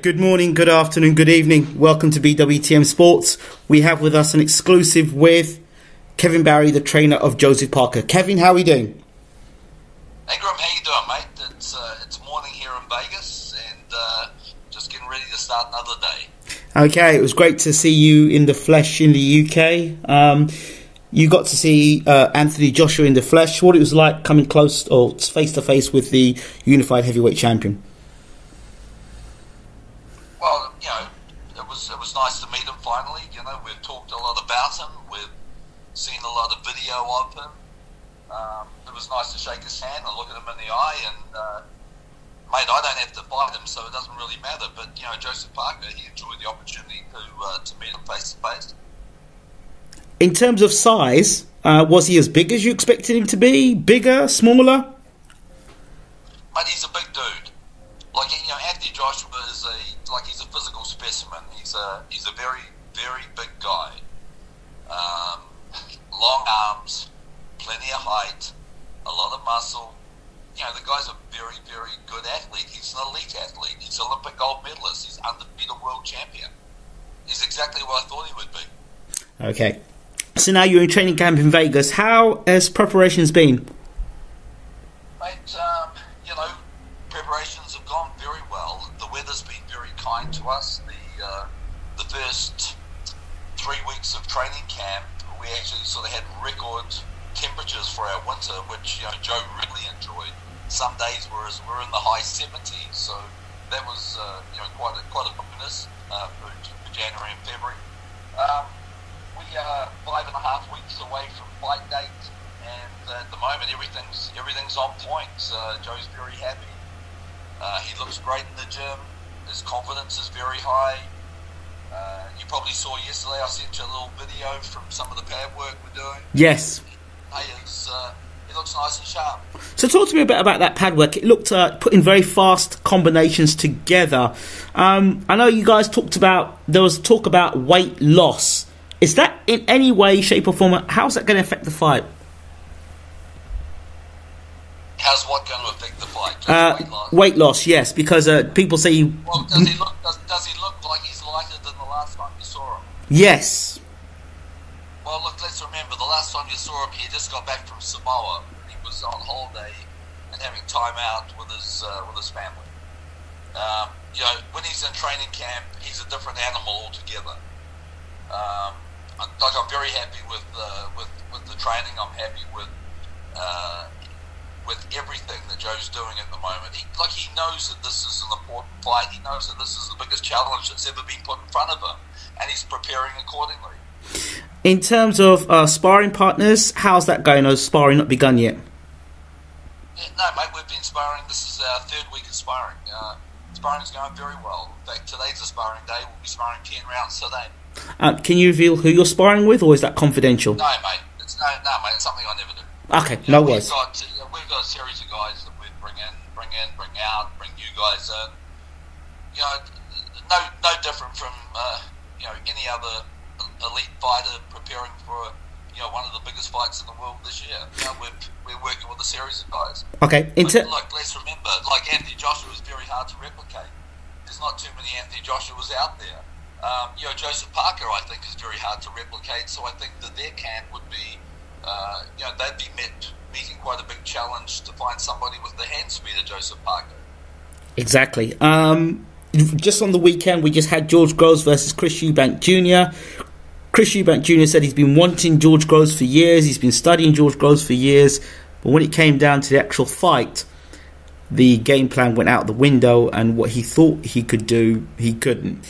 Good morning, good afternoon, good evening. Welcome to BWTM Sports. We have with us an exclusive with Kevin Barry, the trainer of Joseph Parker. Kevin, how are we doing? Hey Grim, how you doing, mate? It's morning here in Vegas and just getting ready to start another day. Okay, it was great to see you in the flesh in the UK. You got to see Anthony Joshua in the flesh. What it was like coming close or face to face with the unified heavyweight champion. Well, it was nice to meet him finally. We've talked a lot about him. We've seen a lot of video of him. It was nice to shake his hand and look at him in the eye. And mate, I don't have to fight him, so it doesn't really matter. But Joseph Parker, he enjoyed the opportunity to meet him face to face. In terms of size, was he as big as you expected him to be? Bigger, smaller? Mate, he's a big dude. Anthony Joshua is he's a physical specimen. He's a very, very big guy. Long arms, plenty of height, a lot of muscle. The guy's a very, very good athlete. He's an elite athlete. He's an Olympic gold medalist. He's undefeated world champion. He's exactly what I thought he would be. Okay. So now you're in training camp in Vegas. How has preparations been? Mate, preparations have gone very well. The weather's been very kind to us. The first 3 weeks of training camp, we actually sort of had record temperatures for our winter, which Joe really enjoyed. Some days we're in the high 70s, so that was quite a bonus for January and February. We are 5.5 weeks away from fight date, and at the moment everything's on point. Joe's very happy. He looks great in the gym. His confidence is very high. You probably saw yesterday I sent you a little video from some of the pad work we're doing. Yes. He looks nice and sharp. So talk to me a bit about that pad work. It looked putting very fast combinations together. I know you guys there was talk about weight loss. Is that in any way, shape or form, how's that going to affect the fight? How's what going to affect the fight? Weight loss, yes, because people say... Well, does he look like he's lighter than the last time you saw him? Yes. Well, look, let's remember, the last time you saw him, he just got back from Samoa. He was on holiday and having time out with his family. When he's in training camp, he's a different animal altogether. I'm very happy with the training. I'm happy with everything that Joe's doing at the moment. He knows that this is an important fight. He knows that this is the biggest challenge that's ever been put in front of him, and he's preparing accordingly. In terms of sparring partners, how's that going? Has sparring not begun yet? Yeah, no, mate, we've been sparring. This is our third week of sparring. Sparring's going very well. In fact, today's a sparring day. We'll be sparring 10 rounds today. Can you reveal who you're sparring with, or is that confidential? No, mate. It's something I never do. Okay, no worries. We've got a series of guys that we bring out, bring you guys in. No different from any other elite fighter preparing for one of the biggest fights in the world this year. We're working with a series of guys. Okay. Look, let's remember, Anthony Joshua is very hard to replicate. There's not too many Anthony Joshuas out there. Joseph Parker, I think, is very hard to replicate. So I think that their camp would be, they'd be meeting quite a big challenge to find somebody with the hand speed of Joseph Parker. Exactly. Just on the weekend, we just had George Groves versus Chris Eubank Jr. Chris Eubank Jr. said he's been wanting George Groves for years. He's been studying George Groves for years. But when it came down to the actual fight, the game plan went out the window, and what he thought he could do, he couldn't.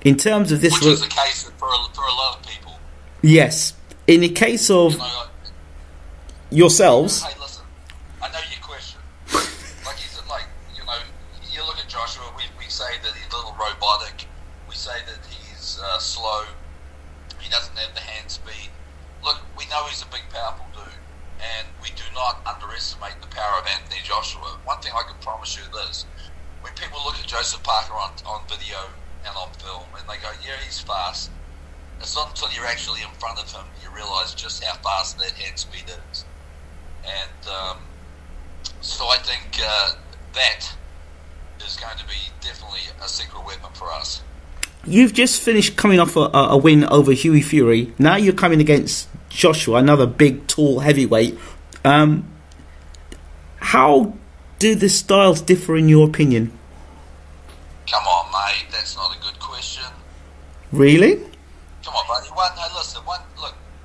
In terms of this... Which is the case for a lot of people. Yes. In the case of yourselves... Hey, listen, I know your question. You look at Joshua, we say that he's a little robotic. We say that he's slow. He doesn't have the hand speed. Look, we know he's a big, powerful dude, and we do not underestimate the power of Anthony Joshua. One thing I can promise you this: when people look at Joseph Parker on video and on film, and they go, "Yeah, he's fast," it's not until you're actually in front of him you realise just how fast that hand speed is. And so I think that is going going to be definitely a secret weapon for us. You've just finished coming off a win over Hughie Fury. Now you're coming against Joshua, another big, tall heavyweight. How do the styles differ in your opinion? Come on, mate. That's not a good question. Really? Come on, buddy. Look,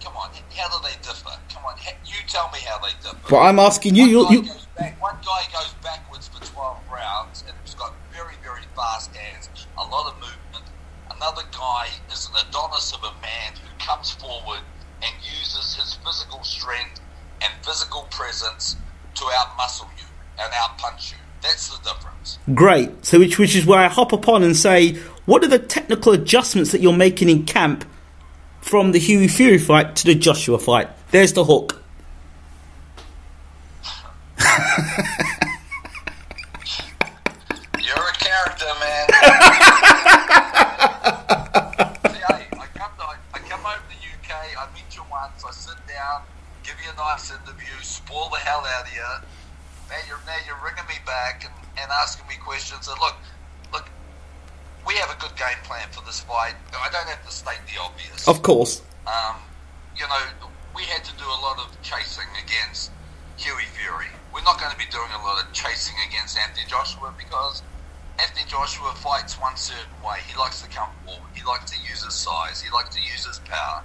come on. How do they differ? Come on, you tell me how they differ. But I'm asking you. One guy goes backwards for 12 rounds and he's got very, very fast hands, a lot of movement. Another guy is an Adonis of a man who comes forward and uses his physical strength and physical presence to outmuscle you and outpunch you. That's the difference. Great. So which is where I hop upon and say, what are the technical adjustments that you're making in camp from the Hughie Fury fight to the Joshua fight? There's the hook. You're a character, man. See, I come over to the UK, I meet you once, I sit down, give you a nice interview, spoil the hell out of you. Now you're ringing me back and asking me questions. And look, we have a good game plan for this fight. I don't have to state the obvious. Of course. We had to do a lot of chasing against Hughie Fury. We're not going to be doing a lot of chasing against Anthony Joshua because Anthony Joshua fights one certain way. He likes to come forward. He likes to use his size. He likes to use his power.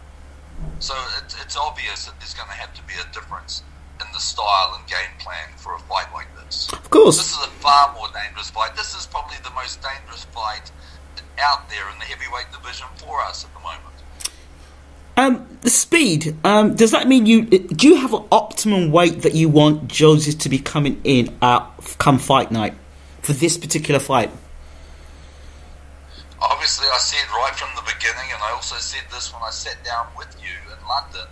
So it's obvious that there's going to have to be a difference in the style and game plan for a fight like this. Of course. This is a far more dangerous fight. This is probably the most dangerous fight out there in the heavyweight division for us at the moment. The speed, does that mean do you have an optimum weight that you want Joseph to be coming in at come fight night for this particular fight? Obviously, I said right from the beginning, and I also said this when I sat down with you in London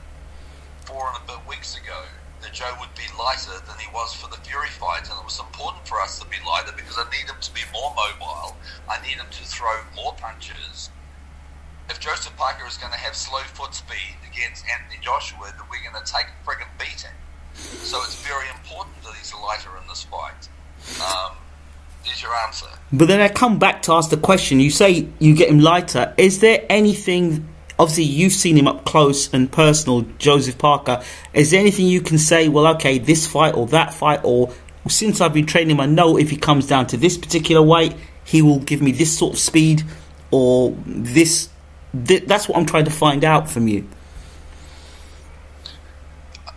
4 and a bit weeks ago, that Joe would be lighter than he was for the Fury fight, and it was important for us to be lighter because I need him to be more mobile. I need him to throw more punches. If Joseph Parker is going to have slow foot speed against Anthony Joshua, then we're going to take a friggin' beating. So it's very important that he's lighter in this fight. There's your answer. But then I come back to ask the question. You say you get him lighter. Is there anything... Obviously, you've seen him up close and personal, Joseph Parker. Is there anything you can say, well, okay, this fight or that fight, or since I've been training him, I know if he comes down to this particular weight, he will give me this sort of speed, or this... That's what I'm trying to find out from you.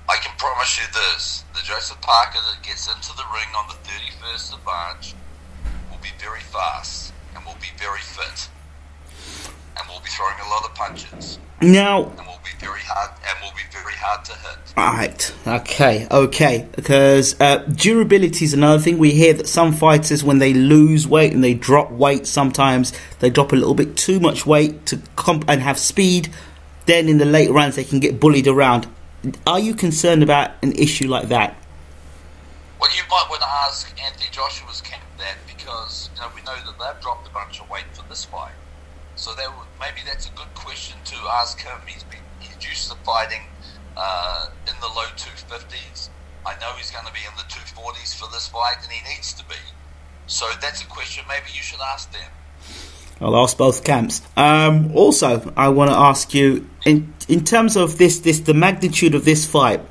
I can promise you this. The Joseph Parker that gets into the ring on the 31st of March will be very fast and will be very fit. And will be throwing a lot of punches. Now, and will be very hard to hit. Right. Okay. Because durability is another thing. We hear that some fighters, when they lose weight and they drop weight, sometimes they drop a little bit too much weight to and have speed. Then in the late rounds, they can get bullied around. Are you concerned about an issue like that? Well, you might want to ask Anthony Joshua's camp that because we know that they've dropped a bunch of weight for this fight. So maybe that's a good question to ask him. He's used to fighting in the low 250s. I know he's going to be in the 240s for this fight, and he needs to be. So that's a question maybe you should ask them. I'll ask both camps. Also, I want to ask you, in terms of the magnitude of this fight,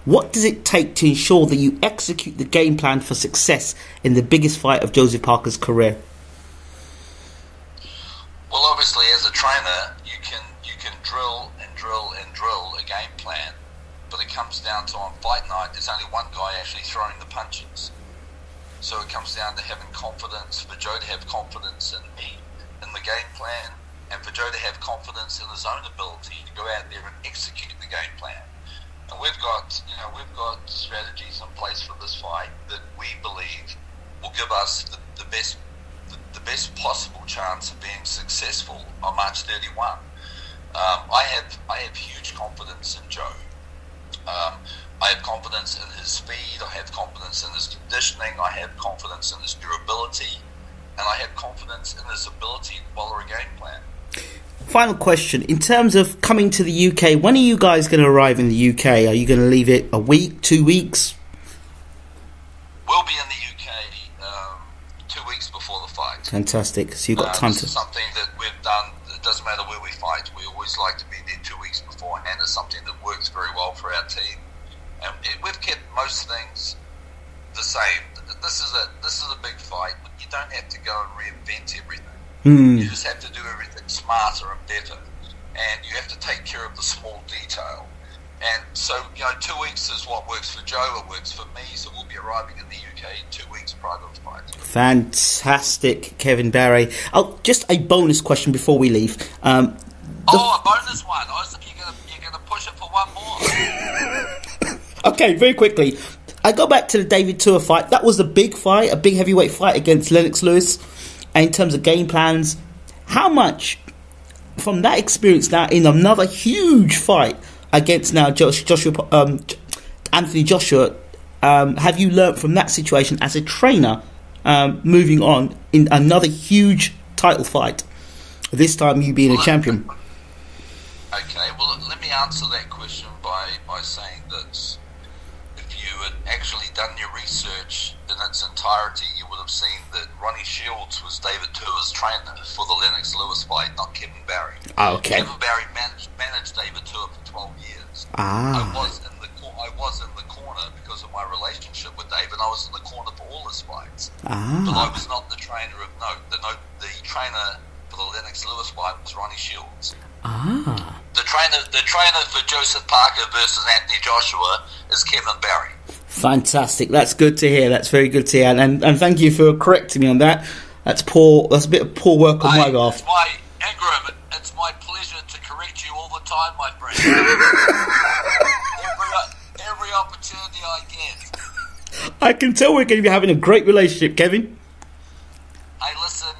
what does it take to ensure that you execute the game plan for success in the biggest fight of Joseph Parker's career? Well, obviously, as a trainer, you can drill a game plan, but it comes down to on fight night, there's only one guy actually throwing the punches. So it comes down to having confidence, for Joe to have confidence in me, in the game plan, and for Joe to have confidence in his own ability to go out there and execute the game plan. And we've got strategies in place for this fight that we believe will give us the best possible chance of being successful on March 31. I have huge confidence in Joe. I have confidence in his speed, I have confidence in his conditioning, I have confidence in his durability, and I have confidence in his ability to follow a game plan. Final question. In terms of coming to the UK, when are you guys going to arrive in the UK? Are you going to leave it a week, 2 weeks? We'll be in the UK 2 weeks before before the fight. Fantastic. So you've got time this to... is something that we've done. It doesn't matter where we fight. We always like to be there 2 weeks beforehand. It's something that works very well for our team. And we've kept most things the same. This is a big fight. You don't have to go and reinvent everything. You just have to do everything smarter and better. And you have to take care of the small detail. And so, 2 weeks is what works for Joe, it works for me, so we'll be arriving in the UK 2 weeks prior to the fight. Fantastic, Kevin Barry. Oh, just a bonus question before we leave. A bonus one. I was thinking you're going to push it for one more. Okay, very quickly. I go back to the David Tua fight. That was a big fight, a big heavyweight fight against Lennox Lewis. And in terms of game plans, how much from that experience now in another huge fight against now Anthony Joshua, have you learnt from that situation as a trainer, moving on in another huge title fight, this time you being a champion? Okay, well, let me answer that question by saying that if you had actually done your research in its entirety, you would have seen that Ronnie Shields was David Tua's trainer for the Lennox Lewis fight, not Kevin Barry. Okay. Kevin Barry managed David Tua for 12 years. I was in the corner because of my relationship with David. I was in the corner for all his fights. But I was not the trainer of note. The trainer for the Lennox Lewis fight was Ronnie Shields. The trainer for Joseph Parker versus Anthony Joshua is Kevin Barry. Fantastic. That's good to hear. That's very good to hear. And thank you for correcting me on that. That's poor. That's a bit of poor work on my behalf. It's my pleasure to correct you all the time, my friend. every opportunity I get. I can tell we're going to be having a great relationship, Kevin. Hey, listen,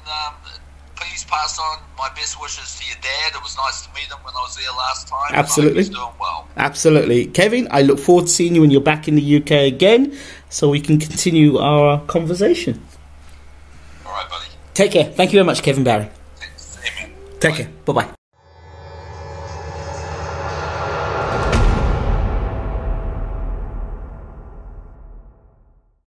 please pass on my best wishes to your dad. It was nice to meet him when I was there last time. Absolutely. He's doing well. Absolutely. Kevin, I look forward to seeing you when you're back in the UK again so we can continue our conversation. All right, buddy. Take care. Thank you very much, Kevin Barry. Thanks. Amen. Take care. Bye-bye.